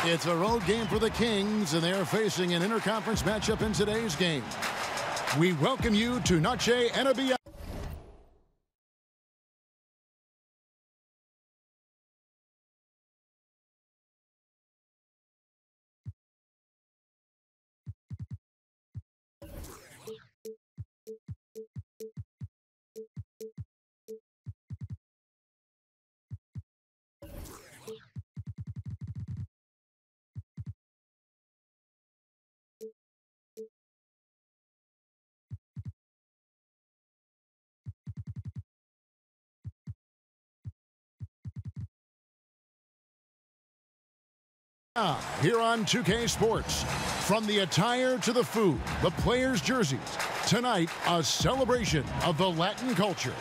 It's a road game for the Kings, and they're facing an interconference matchup in today's game. We welcome you to Noche ANBA. Here on 2K Sports, from the attire to the food, the players' jerseys, tonight a celebration of the Latin culture.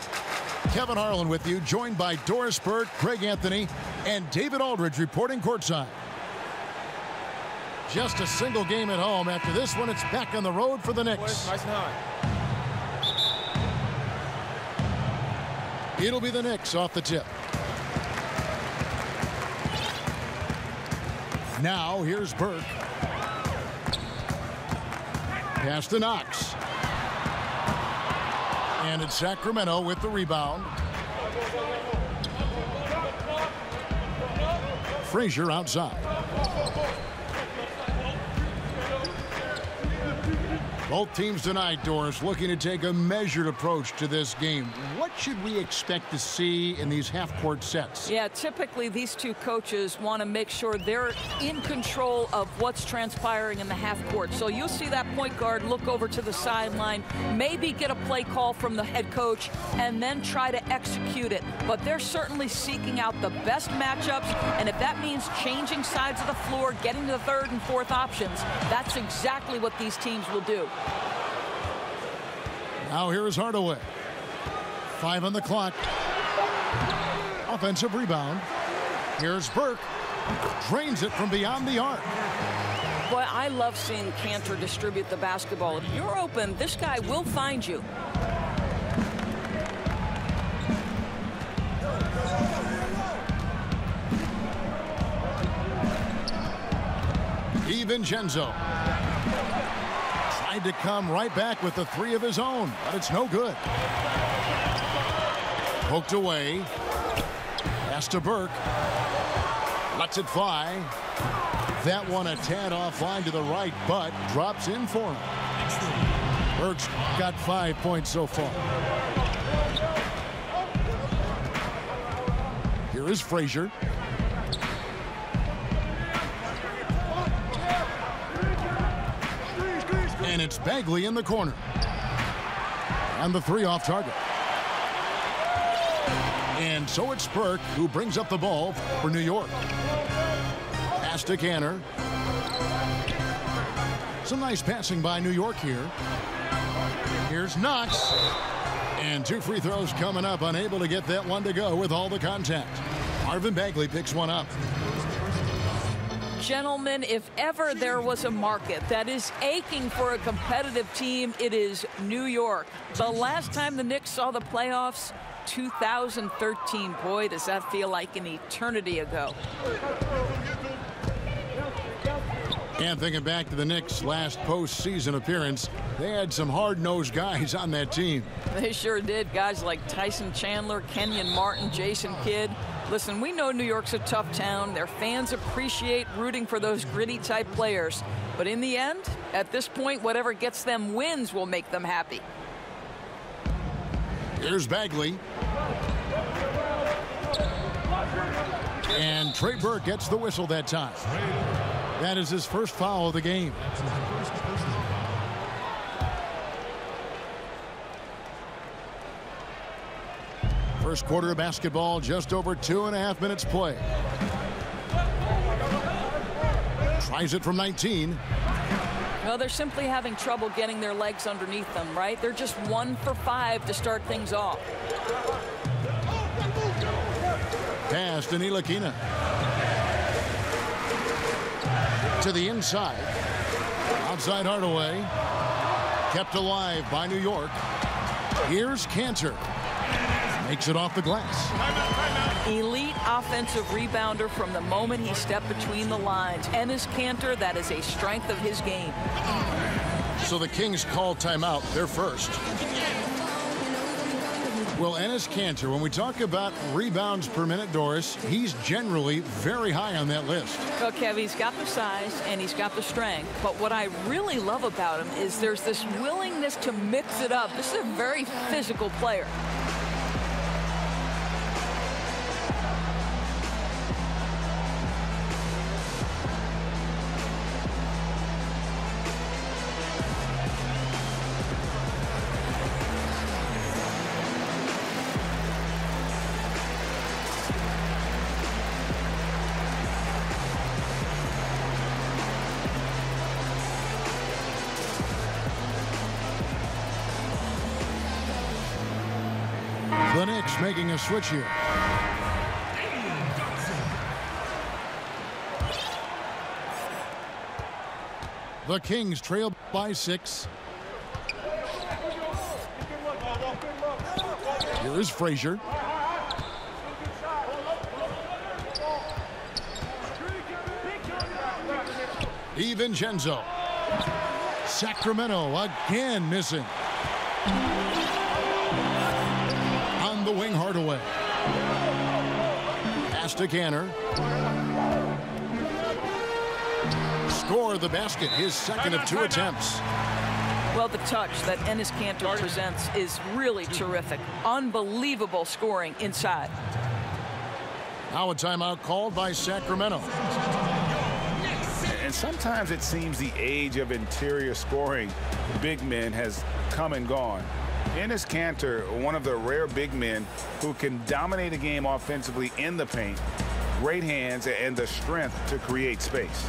Kevin Harlan with you, joined by Doris Burke, Craig Anthony, and David Aldridge reporting courtside. Just a single game at home. After this one, it's back on the road for the Knicks. Nice and high. It'll be the Knicks off the tip. Now, here's Burke. Pass to Knox. And it's Sacramento with the rebound. Frazier outside. Both teams tonight, Doris, looking to take a measured approach to this game. What should we expect to see in these half-court sets? Yeah, typically these two coaches want to make sure they're in control of what's transpiring in the half-court. So you'll see that point guard look over to the sideline, maybe get a play call from the head coach, and then try to execute it. But they're certainly seeking out the best matchups, and if that means changing sides of the floor, getting to the third and fourth options, that's exactly what these teams will do. Now here is Hardaway. 5 on the clock. Offensive rebound. Here's Burke. Drains it from beyond the arc. Boy, I love seeing Cantor distribute the basketball. If you're open, this guy will find you. DiVincenzo tried to come right back with the three of his own, but it's no good. Poked away. Pass to Burke. Lets it fly. That one a tad offline to the right, but drops in for him. Burke's got 5 points so far. Here is Frazier. And it's Bagley in the corner. And the three off target. And so it's Burke who brings up the ball for New York. Pass to Cantor. Some nice passing by New York here. Here's Knox. And 2 free throws coming up, unable to get that one to go with all the contact. Marvin Bagley picks one up. Gentlemen, if ever there was a market that is aching for a competitive team, it is New York. The last time the Knicks saw the playoffs, 2013. Boy, does that feel like an eternity ago. And thinking back to the Knicks' last postseason appearance, they had some hard-nosed guys on that team. They sure did. Guys like Tyson Chandler, Kenyon Martin, Jason Kidd. Listen, we know New York's a tough town. Their fans appreciate rooting for those gritty-type players. But in the end, at this point, whatever gets them wins will make them happy. Here's Bagley. And Trey Burke gets the whistle that time. That is his first foul of the game. First quarter of basketball, just over 2.5 minutes play. Tries it from 19. Well, they're simply having trouble getting their legs underneath them, right? They're just 1 for 5 to start things off. Pass to Ntilikina. To the inside. Outside Hardaway. Kept alive by New York. Here's Cantor. Makes it off the glass. Elite offensive rebounder from the moment he stepped between the lines. Enes Kanter, that is a strength of his game. So the Kings call timeout, their first. Well, Enes Kanter, when we talk about rebounds per minute, Doris, he's generally very high on that list. Well, Kev, he's got the size and he's got the strength. But what I really love about him is there's this willingness to mix it up. This is a very physical player. The Knicks making a switch here. The Kings trail by 6. Here is Frazier. DiVincenzo. Sacramento again missing. On the wing, Hardaway. Pass to Kanter. Score the basket, his second of 2 attempts. Well, the touch that Enes Kanter presents is really terrific. Unbelievable scoring inside. Now a timeout called by Sacramento. And sometimes it seems the age of interior scoring big men has come and gone. Enes Kanter, one of the rare big men who can dominate a game offensively in the paint, great hands and the strength to create space.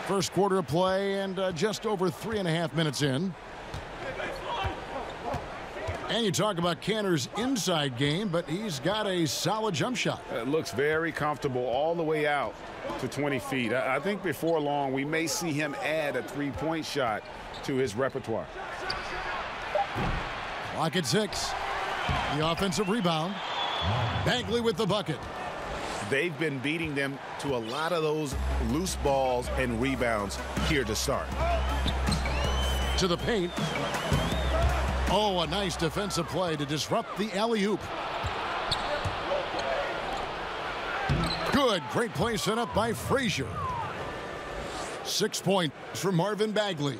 First quarter of play and just over 3.5 minutes in. And you talk about Kanter's inside game, but he's got a solid jump shot. It looks very comfortable all the way out to 20 feet. I think before long we may see him add a three-point shot to his repertoire. Clock at 6. The offensive rebound. Bagley with the bucket. They've been beating them to a lot of those loose balls and rebounds here to start. To the paint. Oh, a nice defensive play to disrupt the alley-oop. Good, great play set up by Frazier. 6 points for Marvin Bagley.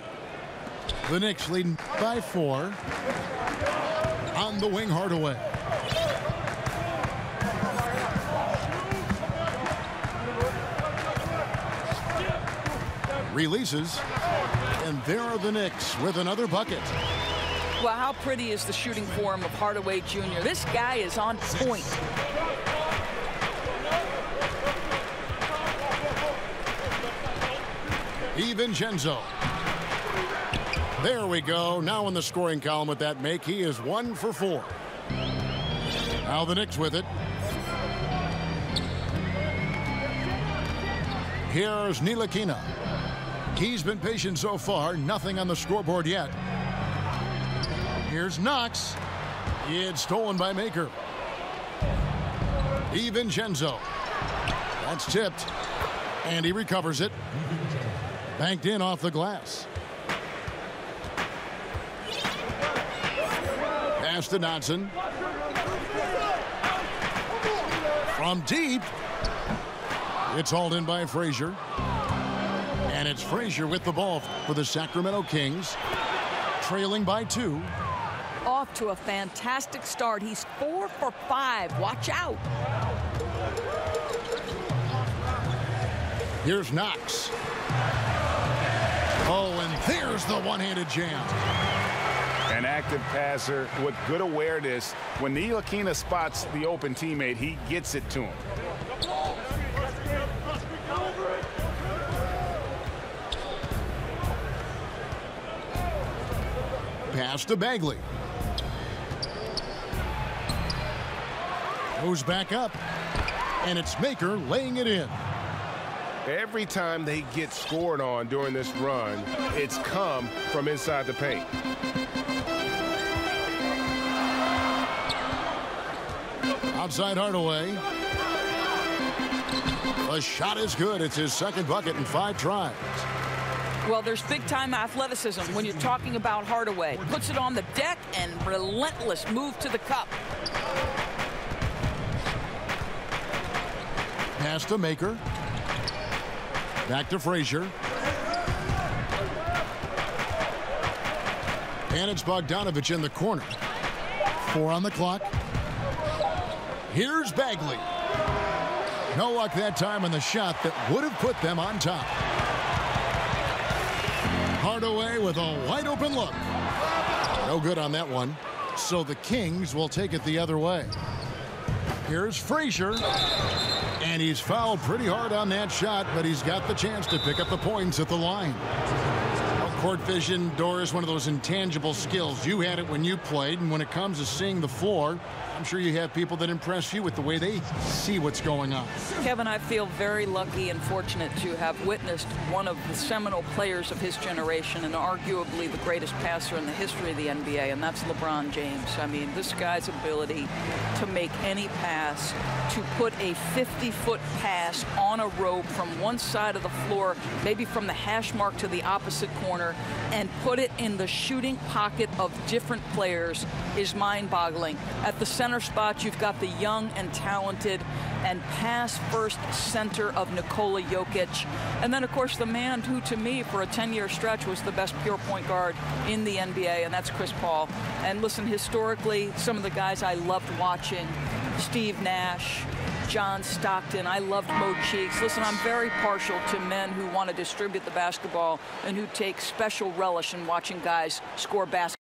The Knicks leading by 4. On the wing, Hardaway. Releases, and there are the Knicks with another bucket. Well, how pretty is the shooting form of Hardaway Jr.? This guy is on point. DiVincenzo. There we go. Now in the scoring column with that make, he is 1 for 4. Now the Knicks with it. Here's Ntilikina. He's been patient so far. Nothing on the scoreboard yet. Here's Knox. It's stolen by Maker. DiVincenzo. That's tipped. And he recovers it. Banked in off the glass. Pass to Dotson. From deep. It's hauled in by Frazier. And it's Frazier with the ball for the Sacramento Kings. Trailing by 2. Off to a fantastic start. He's 4 for 5. Watch out. Here's Knox. Oh, and there's the one-handed jam. An active passer with good awareness. When Ntilikina spots the open teammate, he gets it to him. Pass to Bagley. Goes back up. And it's Maker laying it in. Every time they get scored on during this run, it's come from inside the paint. Outside Hardaway. The shot is good. It's his second bucket in 5 tries. Well, there's big-time athleticism when you're talking about Hardaway. Puts it on the deck and relentless move to the cup. Pass to Maker. Back to Frazier. And it's Bogdanovich in the corner. 4 on the clock. Here's Bagley. No luck that time on the shot that would have put them on top. Hardaway with a wide open look. No good on that one. So the Kings will take it the other way. Here's Frazier. And he's fouled pretty hard on that shot, but he's got the chance to pick up the points at the line. Well, court vision, Doris, one of those intangible skills. You had it when you played, and when it comes to seeing the floor, I'm sure you have people that impress you with the way they see what's going on. Kevin, I feel very lucky and fortunate to have witnessed one of the seminal players of his generation and arguably the greatest passer in the history of the NBA, and that's LeBron James. I mean, this guy's ability to make any pass, to put a 50-foot pass on a rope from one side of the floor, maybe from the hash mark to the opposite corner, and put it in the shooting pocket of different players is mind-boggling. At the center spot, you've got the young and talented and pass-first center of Nikola Jokic. And then, of course, the man who, to me, for a 10-year stretch, was the best pure point guard in the NBA, and that's Chris Paul. And listen, historically, some of the guys I loved watching, Steve Nash, John Stockton, I loved Mo Cheeks. Listen, I'm very partial to men who want to distribute the basketball and who take special relish in watching guys score basketball.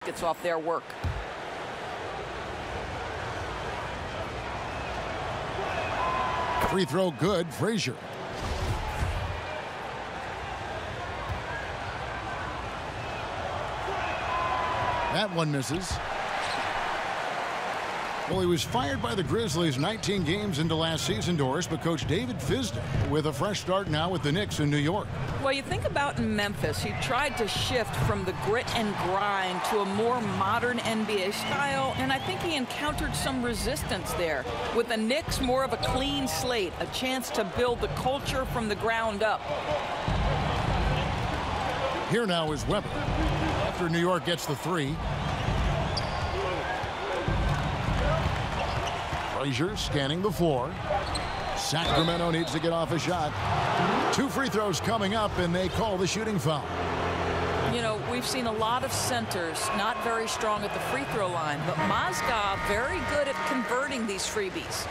Gets off their work. Free throw good, Frazier. That one misses. Well, he was fired by the Grizzlies 19 games into last season, Doris, but Coach David Fisdale with a fresh start now with the Knicks in New York. Well, you think about in Memphis, he tried to shift from the grit and grind to a more modern NBA style, and I think he encountered some resistance there. With the Knicks, more of a clean slate, a chance to build the culture from the ground up. Here now is Weber. After New York gets the 3. Frazier scanning the floor. Sacramento needs to get off a shot. 2 free throws coming up, and they call the shooting foul. You know, we've seen a lot of centers not very strong at the free throw line, but Mozgov very good at converting these freebies.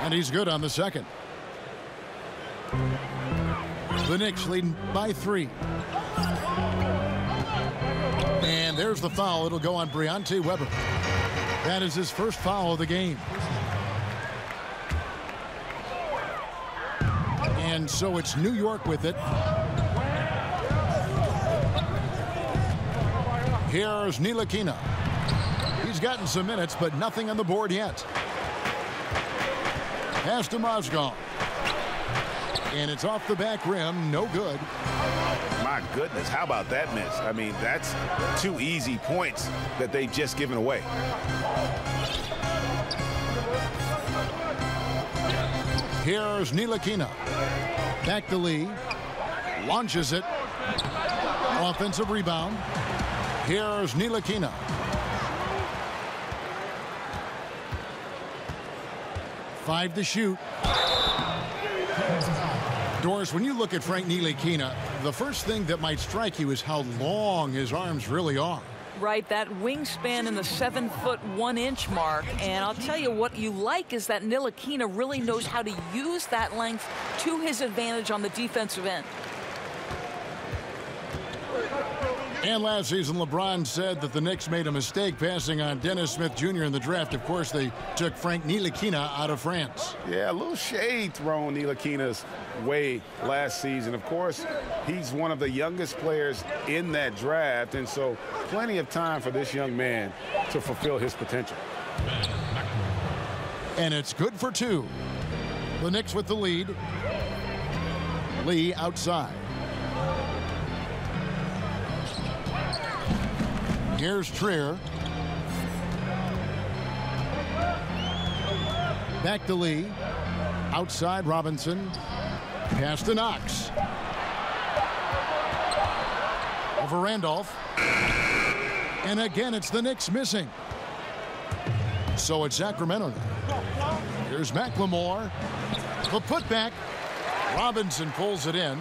And he's good on the second. The Knicks leading by 3. And there's the foul. It'll go on Briante Weber. That is his first foul of the game. And so it's New York with it. Here's Ntilikina. He's gotten some minutes, but nothing on the board yet. Pass to Mozgov. And it's off the back rim. No good. My goodness, how about that miss? I mean, that's 2 easy points that they've just given away. Here's Ntilikina. Back to Lee. Launches it. Offensive rebound. Here's Ntilikina. Five to shoot. Doris, when you look at Frank Ntilikina, the first thing that might strike you is how long his arms really are. Right, that wingspan in the 7'1" mark. And I'll tell you what you like is that Ntilikina really knows how to use that length to his advantage on the defensive end. And last season, LeBron said that the Knicks made a mistake passing on Dennis Smith Jr. in the draft. Of course, they took Frank Ntilikina out of France. Yeah, a little shade thrown Ntilikina's way last season. Of course, he's one of the youngest players in that draft, and so plenty of time for this young man to fulfill his potential. And it's good for two. The Knicks with the lead. Lee outside. Here's Trier. Back to Lee. Outside Robinson. Pass to Knox. Over Randolph. And again, it's the Knicks missing. So it's Sacramento now. Here's McLemore. The putback. Robinson pulls it in.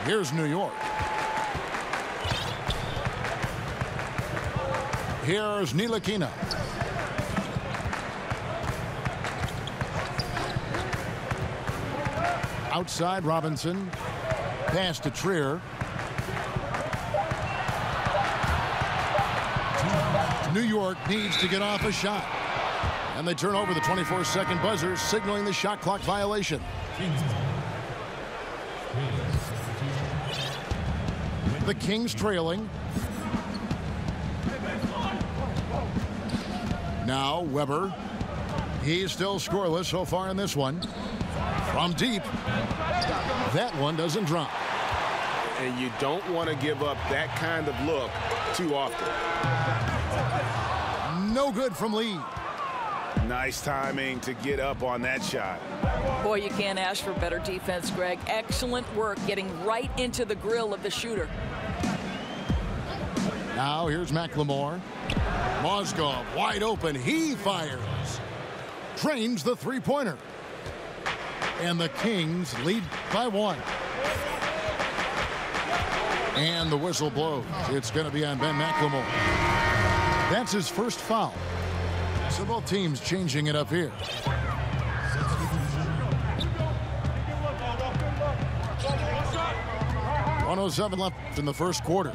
Here's New York. Here's Ntilikina. Outside Robinson. Pass to Trier. New York needs to get off a shot. And they turn over the 24-second buzzer, signaling the shot clock violation. The Kings trailing. Now Weber. He's still scoreless so far in this one. From deep. That one doesn't drop. And you don't want to give up that kind of look too often. No good from Lee. Nice timing to get up on that shot. Boy, you can't ask for better defense, Greg. Excellent work getting right into the grill of the shooter. Now here's McLemore. Mozgov wide open. He fires. Trains the three-pointer. And the Kings lead by one. And the whistle blows. It's going to be on Ben McLemore. That's his first foul. So both teams changing it up here. .107 left in the first quarter.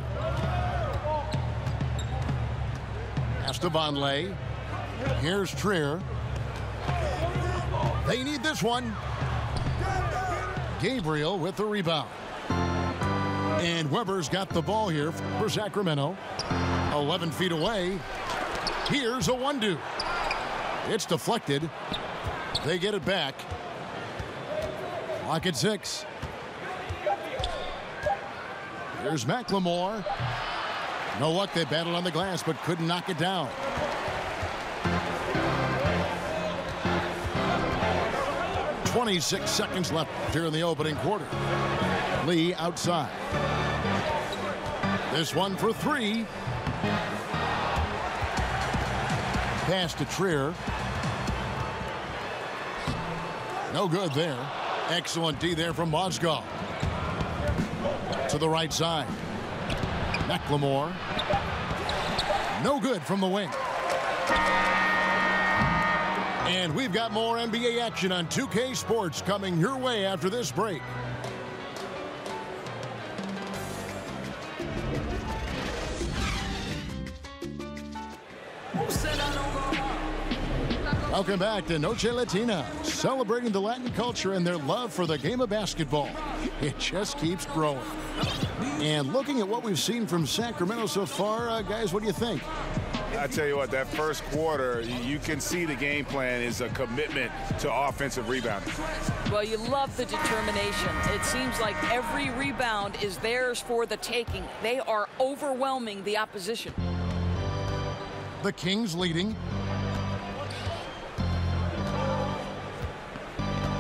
Pass to Vonleh. Here's Trier. They need this one. Gabriel with the rebound. And Weber's got the ball here for Sacramento. 11 feet away. Here's a one-do. It's deflected. They get it back. Clock at 6. Here's McLemore. No luck. They battled on the glass but couldn't knock it down. .26 seconds left here in the opening quarter. Lee outside. This one for three. Pass to Trier. No good there. Excellent D there from Mozgov. To the right side. McLemore. No good from the wing. And we've got more NBA action on 2K Sports coming your way after this break. Welcome back to Noche Latina, celebrating the Latin culture and their love for the game of basketball. It just keeps growing. And looking at what we've seen from Sacramento so far, guys, what do you think? I tell you what, that first quarter, you can see the game plan is a commitment to offensive rebounding. Well, you love the determination. It seems like every rebound is theirs for the taking. They are overwhelming the opposition. The Kings leading.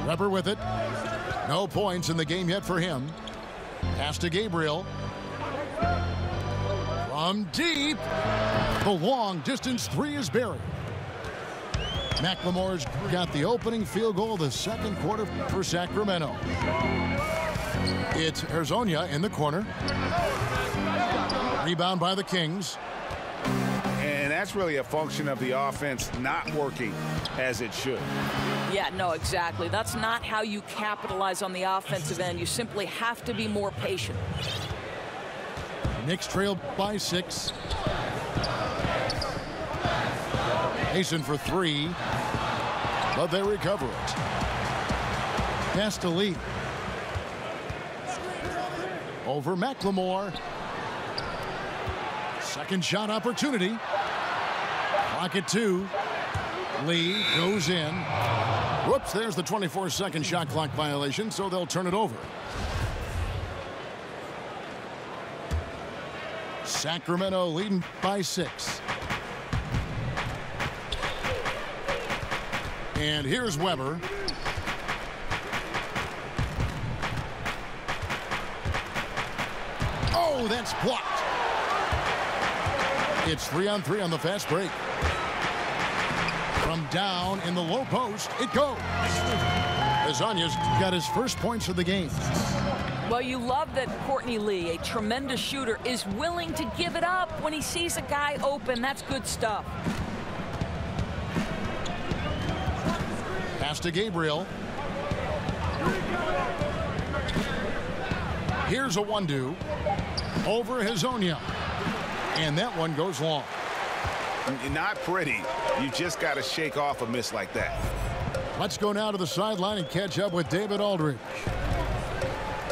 Weber with it. No points in the game yet for him. Pass to Gabriel. From deep. The long distance three is buried. McLemore's got the opening field goal of the second quarter for Sacramento. It's Hezonja in the corner. Rebound by the Kings. And that's really a function of the offense not working as it should. Yeah, no, exactly. That's not how you capitalize on the offensive end. You simply have to be more patient. Knicks trail by 6. Mason for 3, but they recover it. Pass to Lee. Over McLemore. Second shot opportunity. Clock at 2. Lee goes in. Whoops, there's the 24-second shot clock violation, so they'll turn it over. Sacramento leading by 6. And here's Weber. Oh, that's blocked. It's 3-on-3 on the fast break. From down in the low post, it goes. Hezonja's got his first points of the game. Well, you love that Courtney Lee, a tremendous shooter, is willing to give it up when he sees a guy open. That's good stuff. Pass to Gabriel. Here's a 1-2 over Hezonja. And that one goes long. Not pretty. You just got to shake off a miss like that. Let's go now to the sideline and catch up with David Aldridge.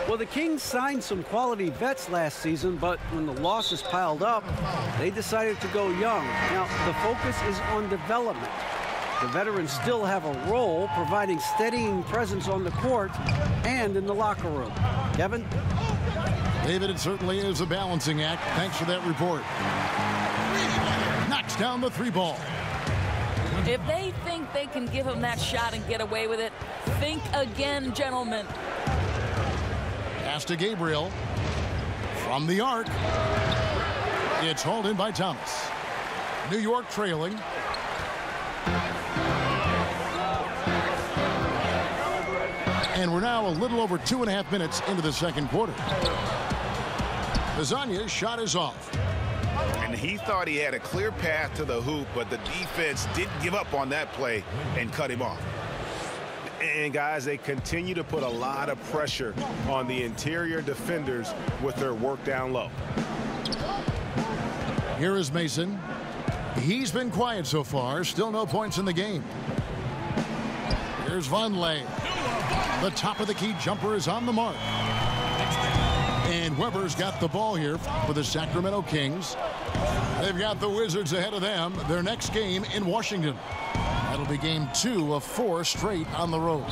Well, the Kings signed some quality vets last season, but when the losses piled up, they decided to go young. Now, the focus is on development. The veterans still have a role, providing steadying presence on the court and in the locker room. Kevin? David, it certainly is a balancing act. Thanks for that report. Knocks down the 3-ball. If they think they can give him that shot and get away with it, think again, gentlemen. Pass to Gabriel. From the arc. It's hauled in by Thomas. New York trailing. And we're now a little over 2.5 minutes into the second quarter. Hezonja's shot is off. And he thought he had a clear path to the hoop, but the defense didn't give up on that play and cut him off. And, guys, they continue to put a lot of pressure on the interior defenders with their work down low. Here is Mason. He's been quiet so far. Still no points in the game. Here's Vonleh. The top of the key jumper is on the mark. And Weber's got the ball here for the Sacramento Kings. They've got the Wizards ahead of them. Their next game in Washington. That'll be game 2 of 4 straight on the road.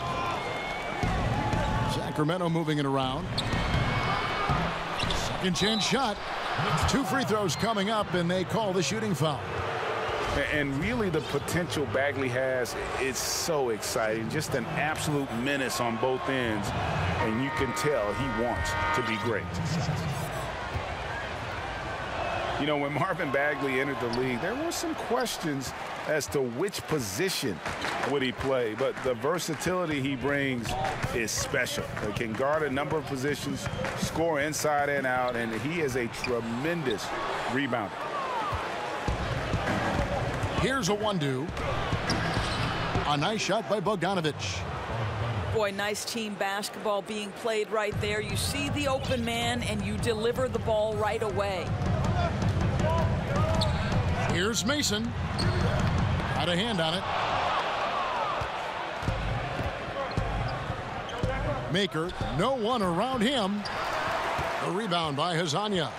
Sacramento moving it around. Second chance shot. 2 free throws coming up, and they call the shooting foul. And really the potential Bagley has is so exciting. Just an absolute menace on both ends. And you can tell he wants to be great. You know, when Marvin Bagley entered the league, there were some questions as to which position would he play. But the versatility he brings is special. He can guard a number of positions, score inside and out, and he is a tremendous rebounder. Here's a 1-2. A nice shot by Bogdanovic. Boy, nice team basketball being played right there. You see the open man, and you deliver the ball right away. Here's Mason. Had a hand on it. Maker, no one around him. A rebound by Hezonja.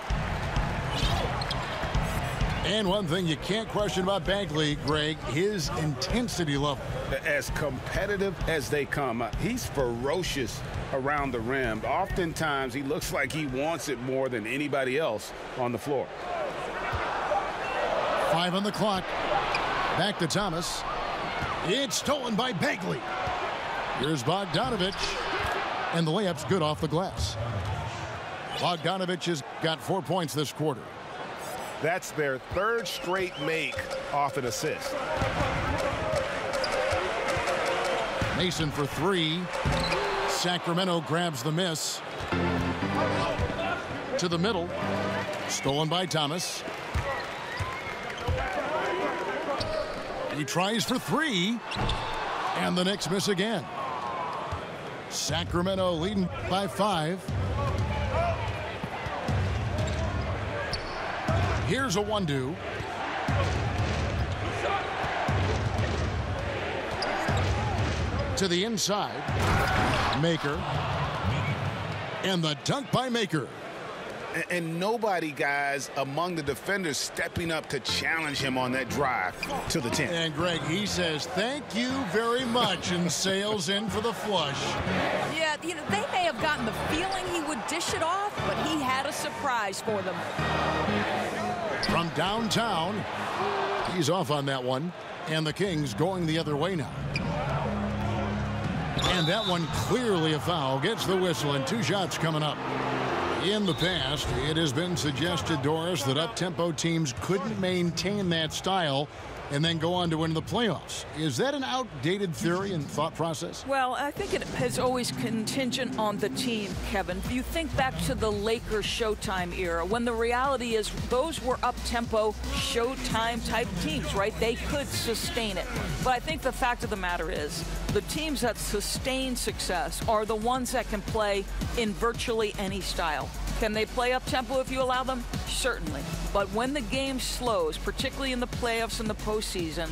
And one thing you can't question about Bagley, Greg, his intensity level. As competitive as they come. He's ferocious around the rim. Oftentimes, he looks like he wants it more than anybody else on the floor. 5 on the clock. Back to Thomas. It's stolen by Bagley. Here's Bogdanovic. And the layup's good off the glass. Bogdanovic has got 4 points this quarter. That's their 3rd straight make off an assist. Mason for three. Sacramento grabs the miss. To the middle. Stolen by Thomas. He tries for three. And the Knicks miss again. Sacramento leading by 5. Here's a 1-2. To the inside. Maker. And the dunk by Maker. And nobody, guys, among the defenders stepping up to challenge him on that drive to the 10. And Greg, he says, thank you very much, and sails in for the flush. Yeah, they may have gotten the feeling he would dish it off, but he had a surprise for them. From downtown, he's off on that one, and the Kings going the other way now. And that one clearly a foul. Gets the whistle, and 2 shots coming up. In the past, it has been suggested, Doris, that up-tempo teams couldn't maintain that style and then go on to win the playoffs. Is that an outdated theory and thought process? Well, I think it has always contingent on the team, Kevin. If you think back to the Lakers Showtime era, when the reality is those were up-tempo Showtime type teams, right? They could sustain it. But I think the fact of the matter is the teams that sustain success are the ones that can play in virtually any style. Can they play up-tempo if you allow them? Certainly. But when the game slows, particularly in the playoffs and the postseason,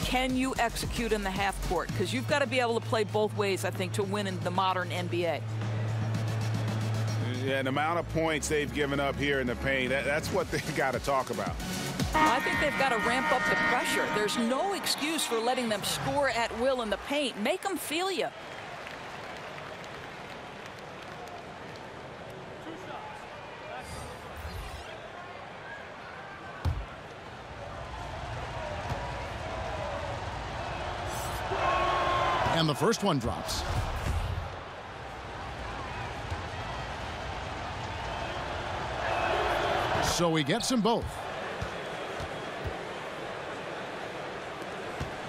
can you execute in the half court? Because you've got to be able to play both ways, I think, to win in the modern NBA. Yeah, the amount of points they've given up here in the paint, that's what they've got to talk about. I think they've got to ramp up the pressure. There's no excuse for letting them score at will in the paint. Make them feel you. And the first one drops. So he gets them both.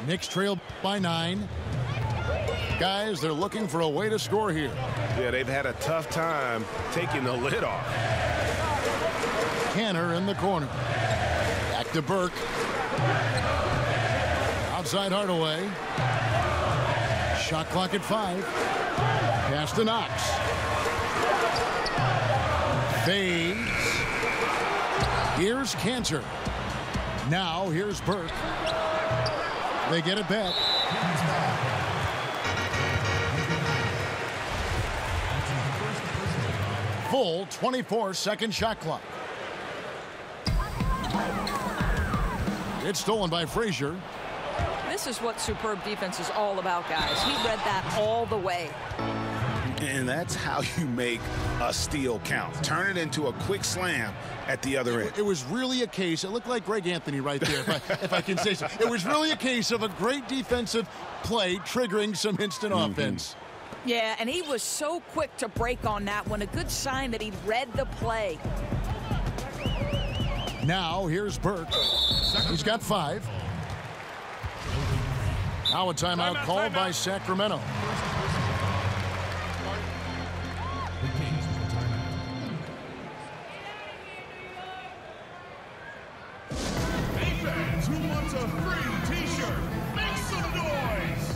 Knicks trail by 9. Guys, they're looking for a way to score here. Yeah, they've had a tough time taking the lid off. Canner in the corner. Back to Burke. Outside Hardaway. Shot clock at 5. Pass to Knox. Fades. Here's Cantor. Now here's Burke. They get it back. Full 24-second shot clock. It's stolen by Frazier. This is what superb defense is all about, guys. He read that all the way. And that's how you make a steal count. Turn it into a quick slam at the other end. It was really a case, it looked like Greg Anthony right there, if I can say so. It was really a case of a great defensive play triggering some instant offense. Yeah, and he was so quick to break on that one. A good sign that he read the play. Now here's Burke. He's got 5. Now a timeout called by Sacramento. Hey fans, who wants a free t-shirt? Make some noise!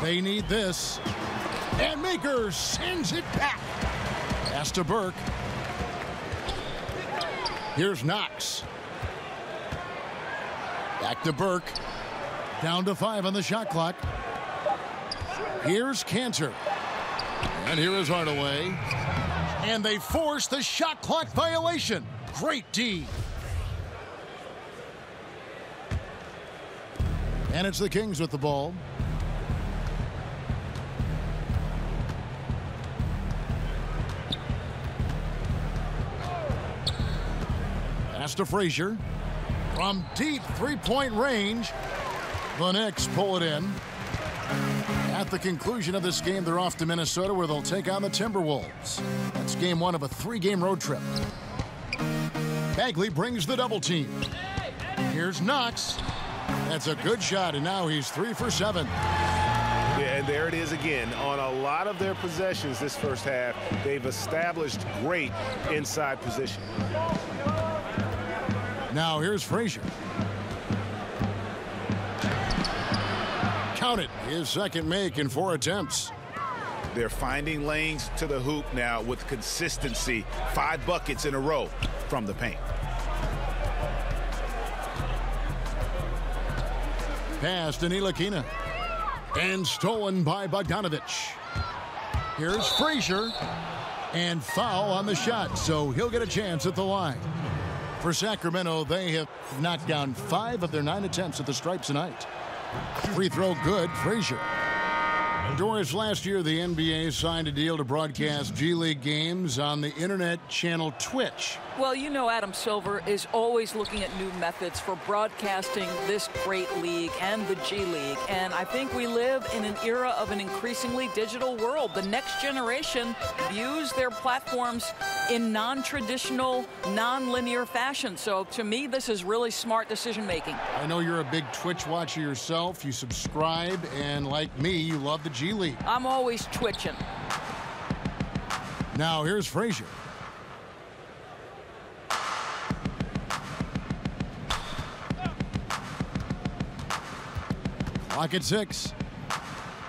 They need this. And Maker sends it back. Pass to Burke. Here's Knox. Back to Burke. Down to 5 on the shot clock. Here's Cantor. And here is Hardaway. And they force the shot clock violation. Great D. And it's the Kings with the ball. Pass to Frazier. From deep three-point range, the Knicks pull it in. At the conclusion of this game, they're off to Minnesota, where they'll take on the Timberwolves. That's game 1 of a 3-game road trip. Bagley brings the double team. Here's Knox. That's a good shot, and now he's 3 for 7. Yeah, and there it is again. On a lot of their possessions this first half, they've established great inside position. Now here's Frazier. Count it, his second make in 4 attempts. They're finding lanes to the hoop now with consistency. 5 buckets in a row from the paint. Pass to Ntilikina. And stolen by Bogdanovich. Here's Frazier. And foul on the shot, so he'll get a chance at the line. For Sacramento, they have knocked down 5 of their 9 attempts at the stripe tonight. Free throw good, Frazier. Doris, last year the NBA signed a deal to broadcast G League games on the internet channel Twitch. Well, you know Adam Silver is always looking at new methods for broadcasting this great league and the G League. And I think we live in an era of an increasingly digital world. The next generation views their platforms in non-traditional, non-linear fashion. So to me, this is really smart decision making. I know you're a big Twitch watcher yourself. You subscribe, and like me, you love the G League. I'm always twitching. Now here's Frazier. Clock at 6.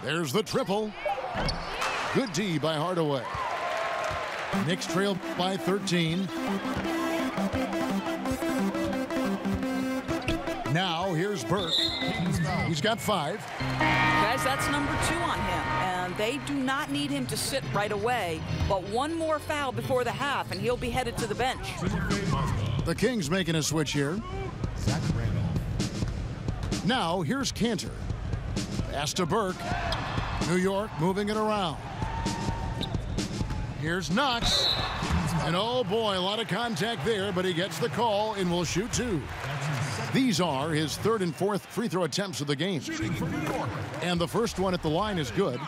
There's the triple. Good D by Hardaway. Knicks trail by 13. Now here's Burke. He's got 5. Guys, that's number 2 on him. And they do not need him to sit right away. But one more foul before the half, and he'll be headed to the bench. The Kings making a switch here. Now here's Cantor. Pass to Burke. New York moving it around. Here's Knox. And oh boy, a lot of contact there, but he gets the call and will shoot 2. These are his 3rd and 4th free throw attempts of the game. And the first one at the line is good.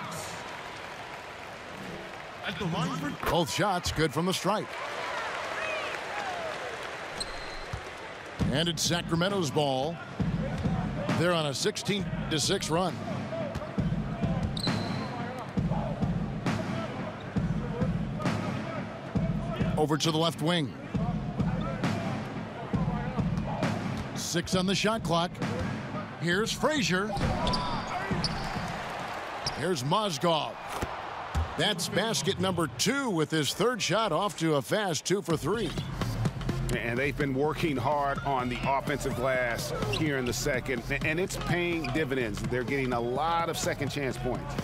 Both shots good from the stripe. And it's Sacramento's ball. They're on a 16-6 run. Over to the left wing. 6 on the shot clock. Here's Frazier. Here's Mozgov. That's basket number 2 with his 3rd shot off to a fast 2 for 3. And they've been working hard on the offensive glass here in the second, and it's paying dividends. They're getting a lot of second chance points.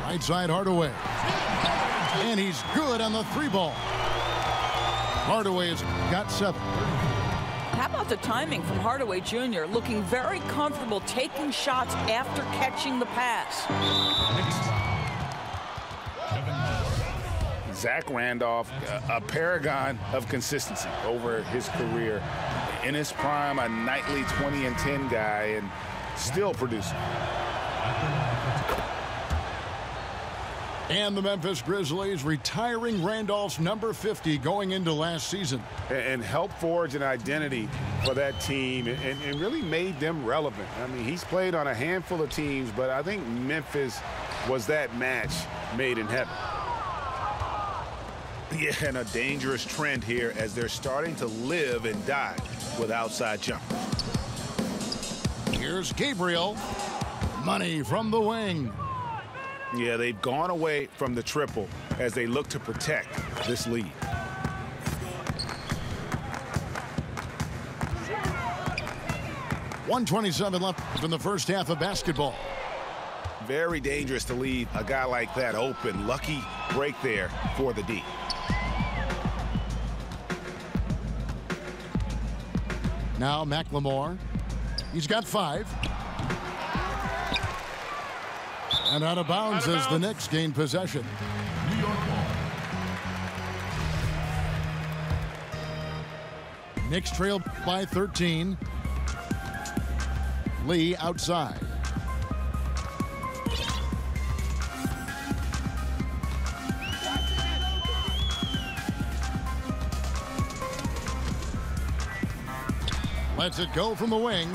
Right side Hardaway. And he's good on the 3-ball. Hardaway has got 7. How about the timing from Hardaway Jr. looking very comfortable taking shots after catching the pass. Zach Randolph, a paragon of consistency over his career. In his prime, a nightly 20 and 10 guy, and still producing. And the Memphis Grizzlies retiring Randolph's number 50 going into last season. And helped forge an identity for that team and really made them relevant. I mean, he's played on a handful of teams, but I think Memphis was that match made in heaven. Yeah, and a dangerous trend here as they're starting to live and die with outside jumpers. Here's Gabriel. Money from the wing. Yeah, they've gone away from the triple as they look to protect this lead. 1:27 left in the first half of basketball. Very dangerous to leave a guy like that open. Lucky break there for the D. Now McLemore. He's got 5. And out of bounds as the Knicks gain possession. New York ball. Knicks trail by 13. Lee outside. Lets it go from the wing.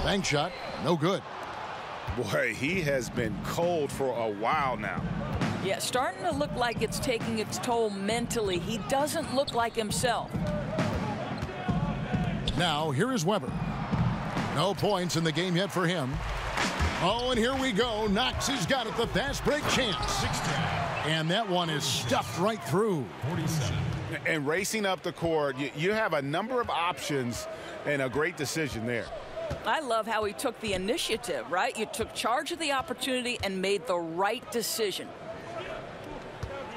Bank shot, no good. Boy, he has been cold for a while now. Yeah, starting to look like it's taking its toll mentally. He doesn't look like himself. Now, here is Weber. No points in the game yet for him. Oh, and here we go. Knox has got it, the fast break chance. And that one is stuffed right through. 47. And racing up the court, you have a number of options and a great decision there. I love how he took the initiative, right? You took charge of the opportunity and made the right decision.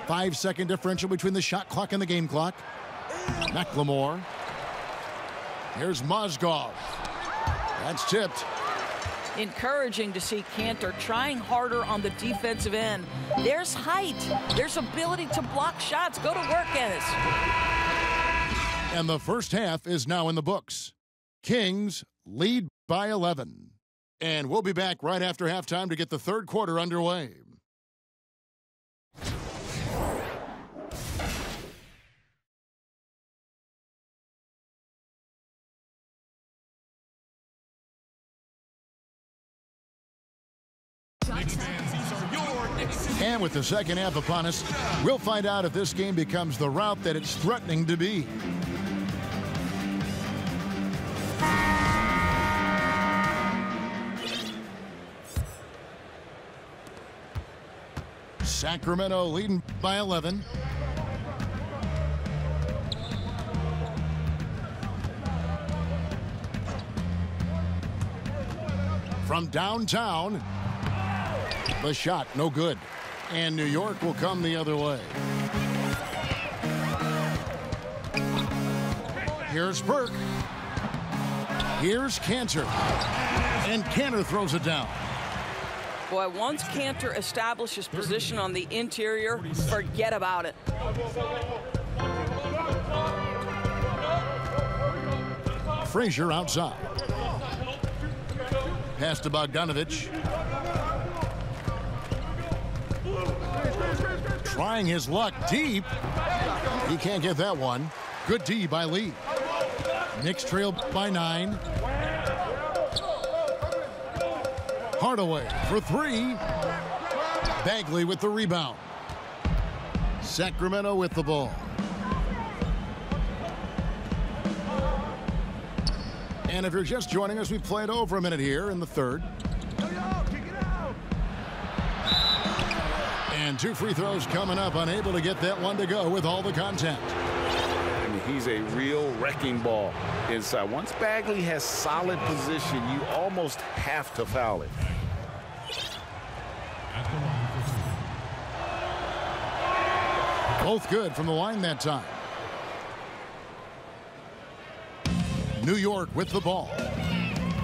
5-second differential between the shot clock and the game clock. McLemore. Here's Mozgov. That's tipped. Encouraging to see Cantor trying harder on the defensive end. There's height. There's ability to block shots. Go to work, Ennis. And the first half is now in the books. Kings lead by 11. And we'll be back right after halftime to get the third quarter underway. And with the second half upon us, we'll find out if this game becomes the route that it's threatening to be. Sacramento leading by 11. From downtown, the shot no good. And New York will come the other way. Here's Burke. Here's Cantor. And Cantor throws it down. Boy, once Cantor establishes position on the interior, forget about it. Frazier outside. Pass to Bogdanovich. Trying his luck deep. He can't get that one. Good D by Lee. Knicks trail by 9. Hardaway for 3. Bagley with the rebound. Sacramento with the ball. And if you're just joining us, we played over a minute here in the third. And 2 free throws coming up, unable to get that one to go with all the contact. I mean, he's a real wrecking ball inside. Once Bagley has solid position, you almost have to foul it. Both good from the line that time. New York with the ball.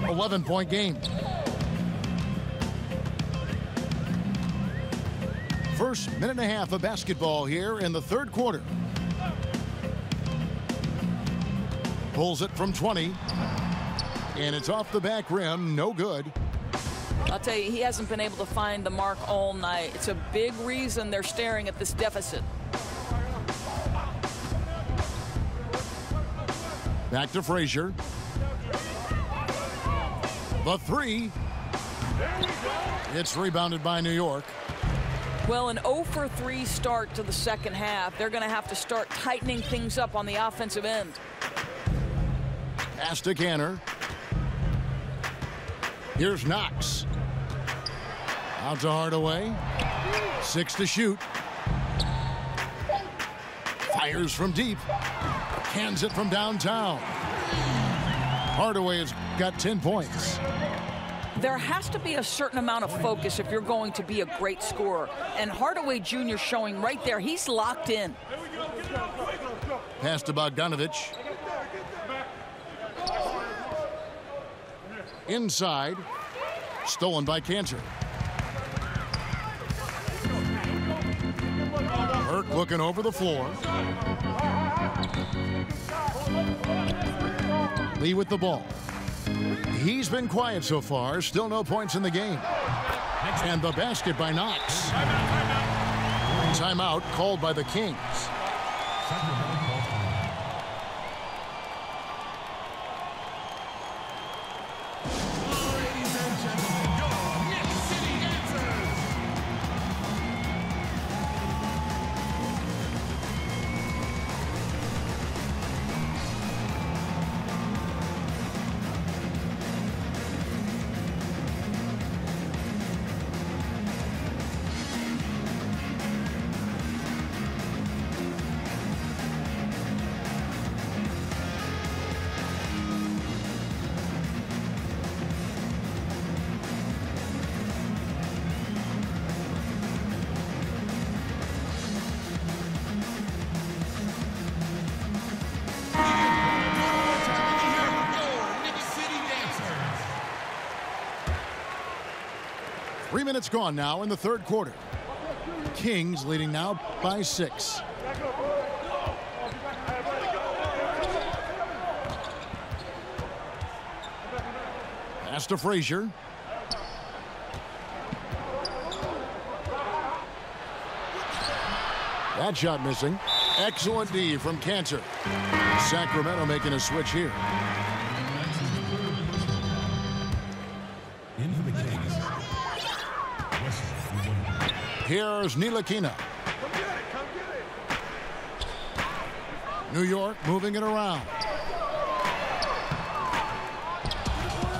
11-point game. First minute and a half of basketball here in the third quarter. Pulls it from 20. And it's off the back rim. No good. I'll tell you, he hasn't been able to find the mark all night. It's a big reason they're staring at this deficit. Back to Frazier. The 3. It's rebounded by New York. Well, an 0 for 3 start to the second half. They're going to have to start tightening things up on the offensive end. Pass to Cantor. Here's Knox. Out to Hardaway. 6 to shoot. Fires from deep. Cans it from downtown. Hardaway has got 10 points. There has to be a certain amount of focus if you're going to be a great scorer. And Hardaway Jr. showing right there, he's locked in. Pass to Bogdanovich. Inside. Stolen by Cantor. Burke looking over the floor. Lee with the ball. He's been quiet so far. Still no points in the game. And the basket by Knox. Timeout called by the Kings. Three minutes gone now in the third quarter. Kings leading now by 6. Pass to Frazier. That shot missing. Excellent D from Cantor. Sacramento making a switch here. Here's Ntilikina. New York moving it around.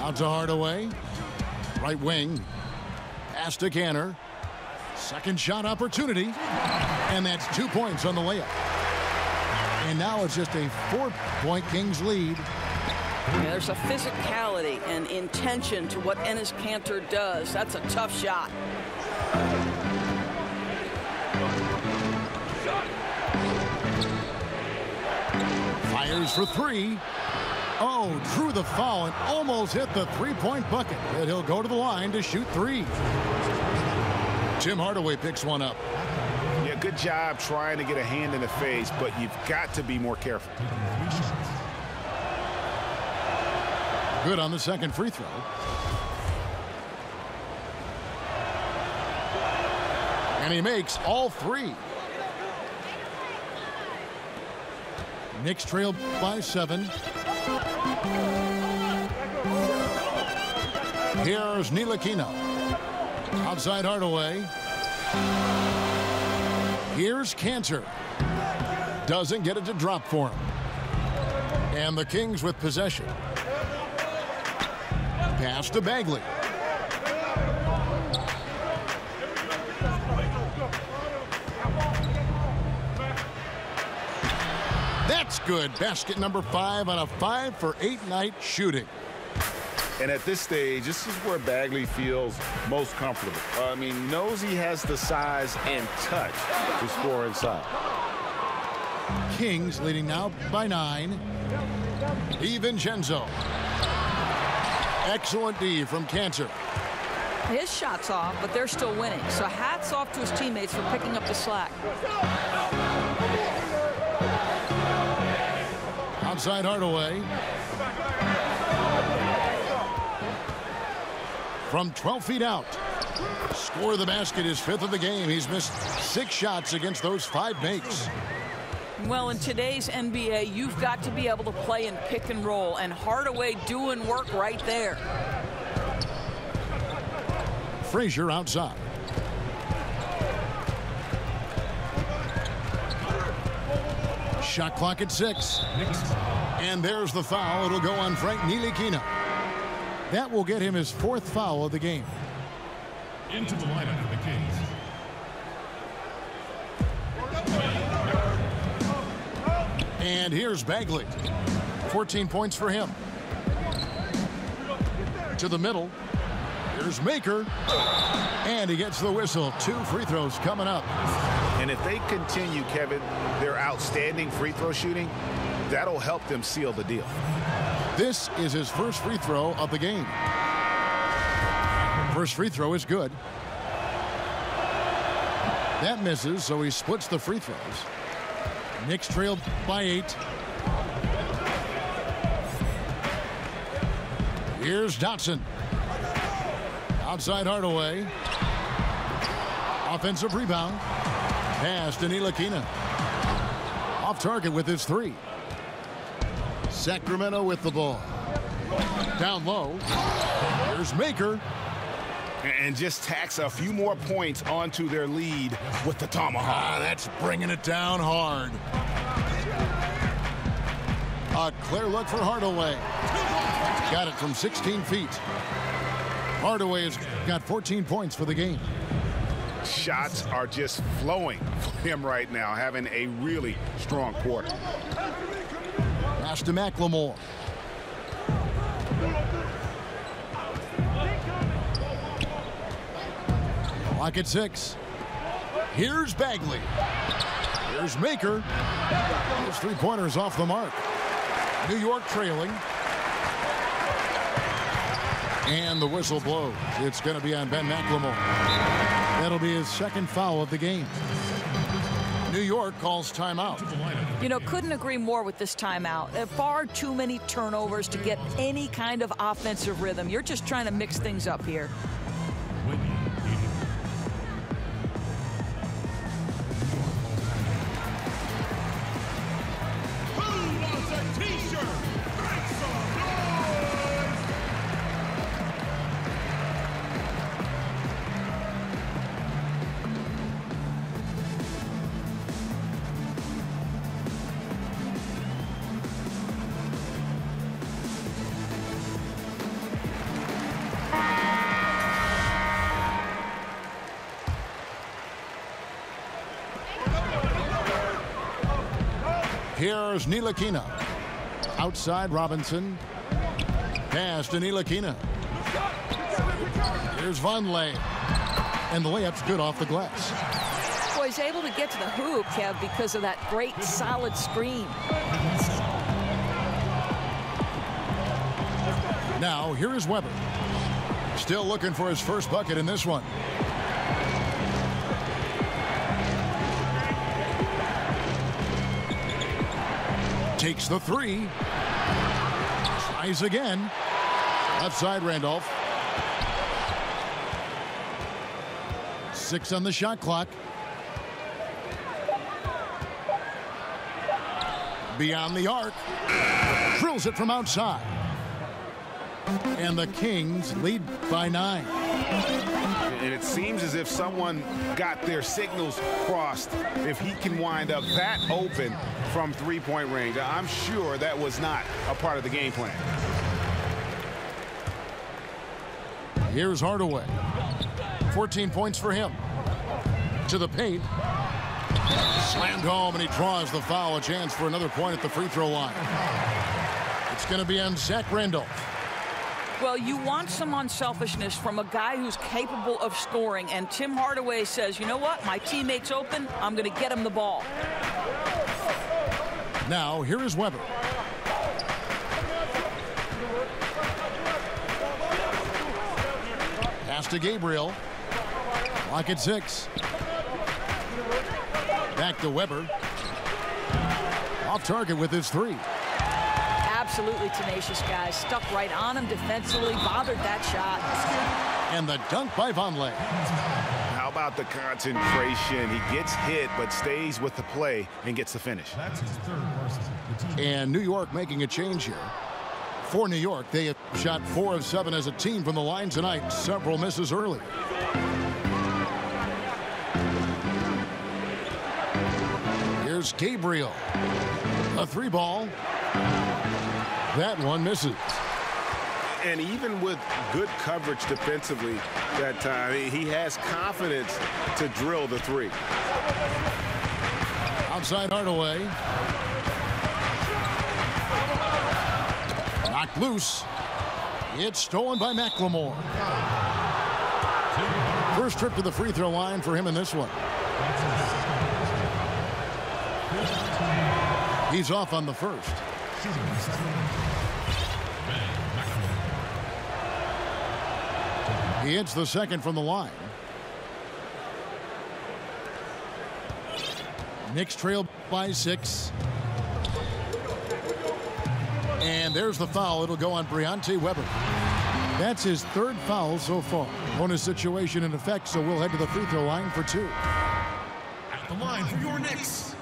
Out to Hardaway. Right wing. Pass to Cantor. Second shot opportunity. And that's 2 points on the layup. And now it's just a 4-point Kings lead. Yeah, there's a physicality and intention to what Enes Kanter does. That's a tough shot. Fires for 3. Oh, drew the foul and almost hit the three-point bucket. But he'll go to the line to shoot 3. Tim Hardaway picks one up. Yeah, good job trying to get a hand in the face, but you've got to be more careful. Good on the second free throw. And he makes all 3. Knicks trail by 7. Here's Ntilikina. Outside Hardaway. Here's Cantor. Doesn't get it to drop for him. And the Kings with possession. Pass to Bagley. That's good. Basket number 5 on a 5-for-8 night shooting. And at this stage, this is where Bagley feels most comfortable. I mean, knows he has the size and touch to score inside. Kings leading now by 9. DiVincenzo. Excellent D from Cantor. His shot's off, but they're still winning. So hats off to his teammates for picking up the slack. Outside Hardaway. From 12 feet out. Score of the basket, his 5th of the game. He's missed 6 shots against those 5 makes. Well, in today's NBA, you've got to be able to play in pick and roll, and Hardaway doing work right there. Frazier outside. Shot clock at 6. And there's the foul. It'll go on Frank Ntilikina. That will get him his 4th foul of the game. Into the lineup for the Kings. And here's Bagley. 14 points for him. To the middle. Here's Maker. And he gets the whistle. 2 free throws coming up. And if they continue, Kevin, their outstanding free throw shooting, that'll help them seal the deal. This is his first free throw of the game. First free throw is good. That misses, so he splits the free throws. Knicks trailed by 8. Here's Dotson. Outside Hardaway. Offensive rebound. Pass to Ntilikina. Off target with his 3. Sacramento with the ball. Down low. Here's Maker. And just tacks a few more points onto their lead with the tomahawk. That's bringing it down hard. A clear look for Hardaway. Got it from 16 feet. Hardaway has got 14 points for the game. Shots are just flowing for him right now, having a really strong quarter. Pass to McLemore. Clock at 6. Here's Bagley. Here's Maker. His 3-pointers off the mark. New York trailing. And the whistle blows. It's going to be on Ben McLemore. That'll be his second foul of the game. New York calls timeout. You know, couldn't agree more with this timeout. Far too many turnovers to get any kind of offensive rhythm. You're just trying to mix things up here. Here's Ntilikina. Outside Robinson. Pass to Ntilikina. Here's Vonleh. And the layup's good off the glass. Boy, he's able to get to the hoop, Kev, because of that great solid screen. Now, here is Weber. Still looking for his first bucket in this one. Takes the 3. Tries again. Left side, Randolph. 6 on the shot clock. Beyond the arc. Drills it from outside. And the Kings lead by 9. And it seems as if someone got their signals crossed. If he can wind up that open from 3-point range, I'm sure that was not a part of the game plan. Here's Hardaway. 14 points for him. To the paint. Slammed home, and he draws the foul. A chance for another point at the free throw line. It's going to be on Zach Randolph. Well, you want some unselfishness from a guy who's capable of scoring, and Tim Hardaway says, you know what, my teammate's open, I'm going to get him the ball. Now, here is Weber. Pass to Gabriel. Clock at 6. Back to Weber. Off target with his 3. Absolutely tenacious guy. Stuck right on him defensively, bothered that shot. And the dunk by Vonleh. How about the concentration? He gets hit, but stays with the play and gets the finish. That's his third versus the team. And New York making a change here. For New York, they have shot 4 of 7 as a team from the line tonight. Several misses early. Here's Gabriel. A 3-ball. That one misses. And even with good coverage defensively that time, he has confidence to drill the 3. Outside Hardaway. Knocked loose. It's stolen by McLemore. First trip to the free throw line for him in this one. He's off on the first. He hits the second from the line. Knicks trail by 6. And there's the foul. It'll go on Briante Weber. That's his 3rd foul so far. Bonus situation in effect, so we'll head to the free throw line for 2. At the line for your Knicks.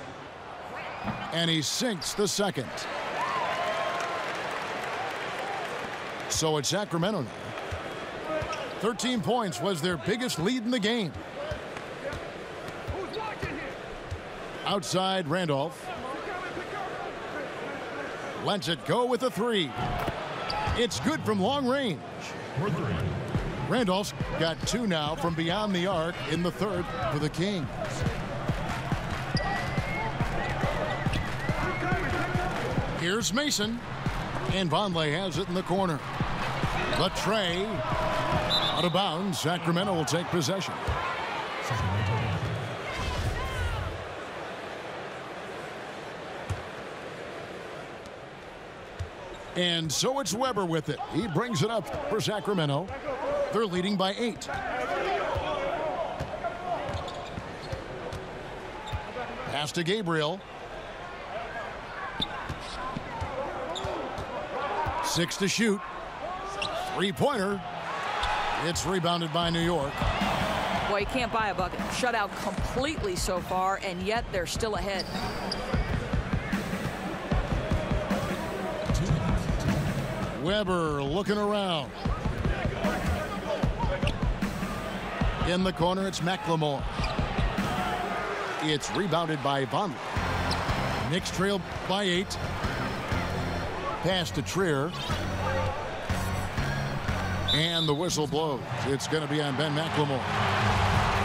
And he sinks the second. So it's Sacramento now. 13 points was their biggest lead in the game. Outside Randolph. Lets it go with a 3. It's good from long range. Randolph's got 2 now from beyond the arc in the 3rd for the Kings. Here's Mason. And Vonleh has it in the corner. The tray. Out of bounds. Sacramento will take possession. And so it's Weber with it. He brings it up for Sacramento. They're leading by 8. Pass to Gabriel. 6 to shoot. 3-pointer. It's rebounded by New York. Well, you can't buy a bucket. Shutout completely so far, and yet they're still ahead. Weber looking around. In the corner, it's McLemore. It's rebounded by Vonleh. Knicks trail by 8. Pass to Trier. And the whistle blows. It's going to be on Ben McLemore.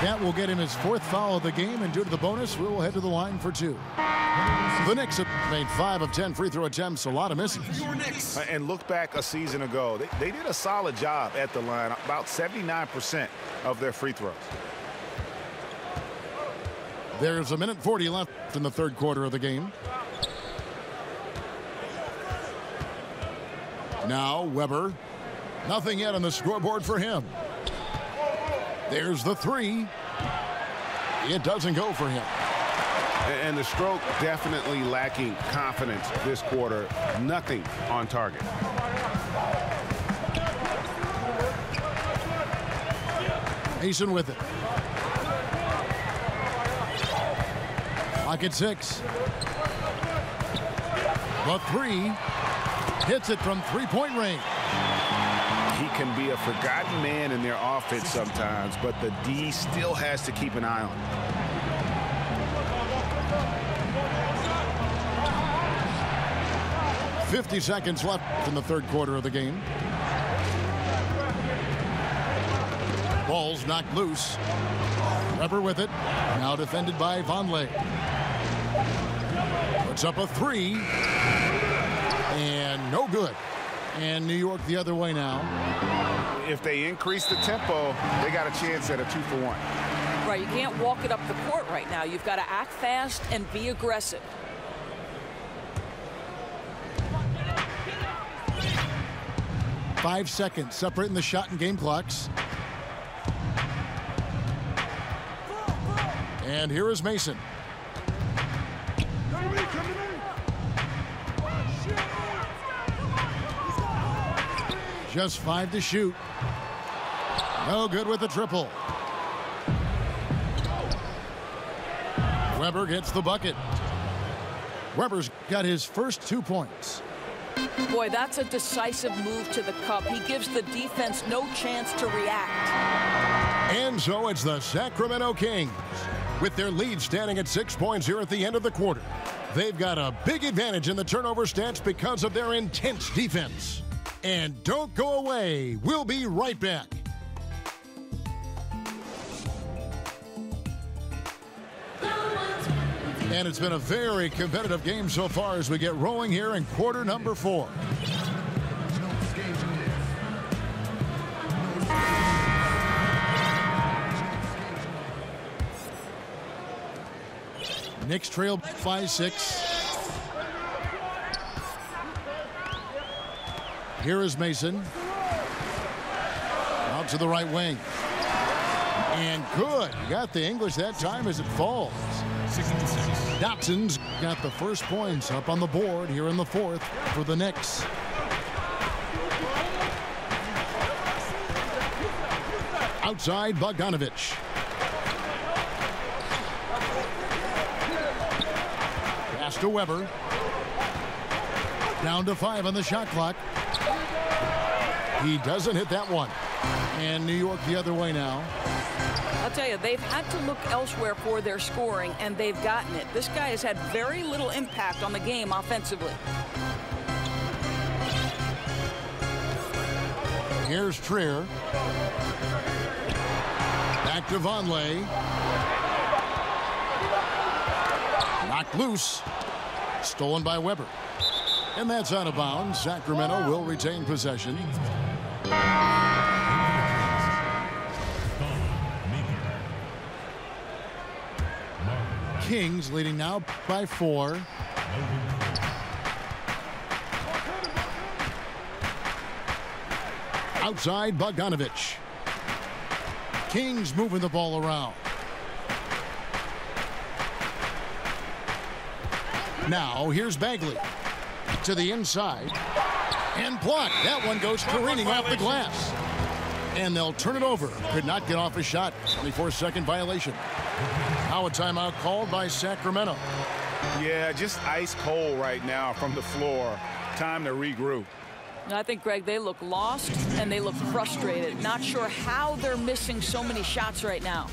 That will get him his 4th foul of the game, and due to the bonus, we'll head to the line for 2. The Knicks have made 5 of 10 free throw attempts, a lot of misses. And look back a season ago, they did a solid job at the line, about 79% of their free throws. There's 1:40 left in the 3rd quarter of the game. Now Weber. Nothing yet on the scoreboard for him. There's the 3. It doesn't go for him. And the stroke definitely lacking confidence this quarter. Nothing on target. Mason with it. Clock at 6. The 3. Hits it from 3-point range. He can be a forgotten man in their offense sometimes, but the D still has to keep an eye on him. 50 seconds left in the 3rd quarter of the game. Ball's knocked loose. Weber with it. Now defended by Vonleh. Puts up a 3. And no good. And New York the other way now. If they increase the tempo, they got a chance at a 2-for-1. Right, you can't walk it up the court right now. You've got to act fast and be aggressive. Five seconds separating the shot and game clocks. And here is Mason. Just 5 to shoot. No good with the triple. Weber gets the bucket. Weber's got his first 2 points. Boy, that's a decisive move to the cup. He gives the defense no chance to react. And so it's the Sacramento Kings with their lead standing at 6 points here at the end of the quarter. They've got a big advantage in the turnover stats because of their intense defense. And don't go away. We'll be right back. And it's been a very competitive game so far as we get rolling here in quarter number 4. Knicks trail by 6. Here is Mason. Out to the right wing. And good. Got the English that time as it falls. Dotson's got the first points up on the board here in the 4th for the Knicks. Outside, Bogdanovich. Pass to Weber. Down to 5 on the shot clock. He doesn't hit that one. And New York the other way now. I'll tell you, they've had to look elsewhere for their scoring, and they've gotten it. This guy has had very little impact on the game offensively. Here's Trier. Back to Vonleh. Knocked loose. Stolen by Weber. And that's out of bounds. Sacramento will retain possession. Kings leading now by 4. Outside, Bogdanovich. Kings moving the ball around. Now here's Bagley to the inside and blocked. That one goes careening off the glass. And they'll turn it over. Could not get off a shot. 24-second violation. Now a timeout called by Sacramento. Yeah, just ice cold right now from the floor. Time to regroup. I think, Greg, they look lost and they look frustrated. Not sure how they're missing so many shots right now.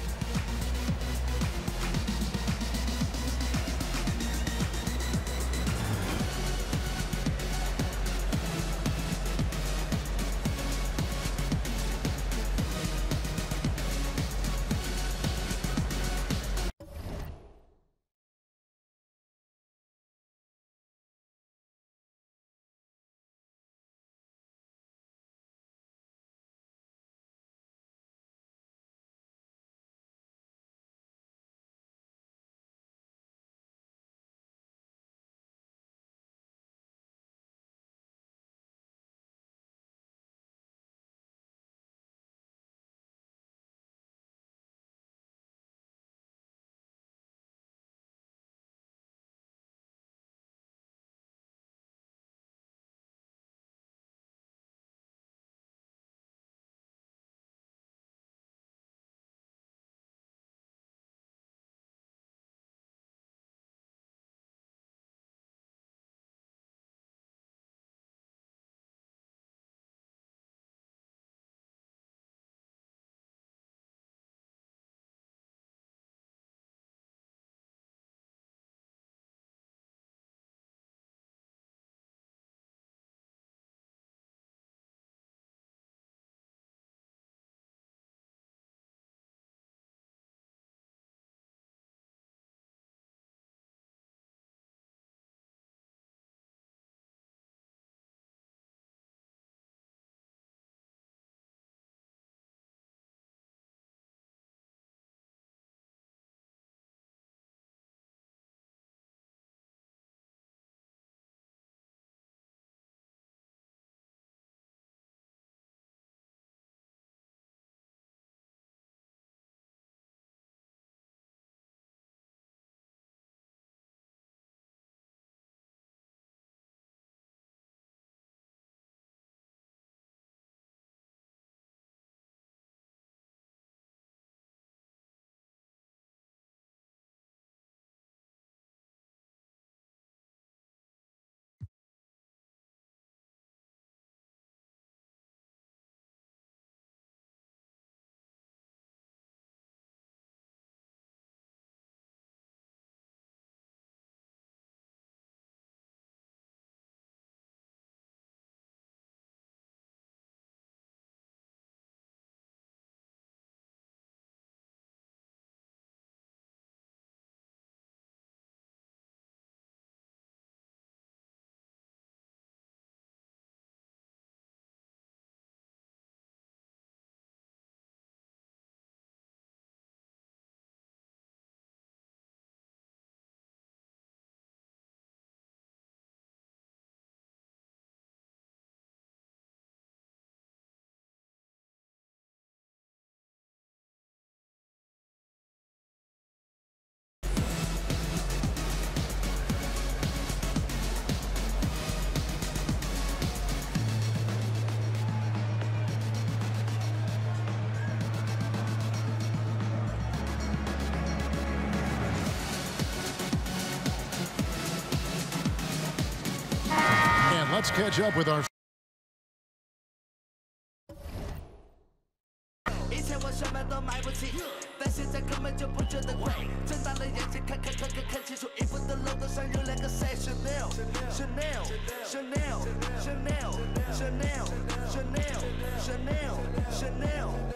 Let's catch up with our Chanel.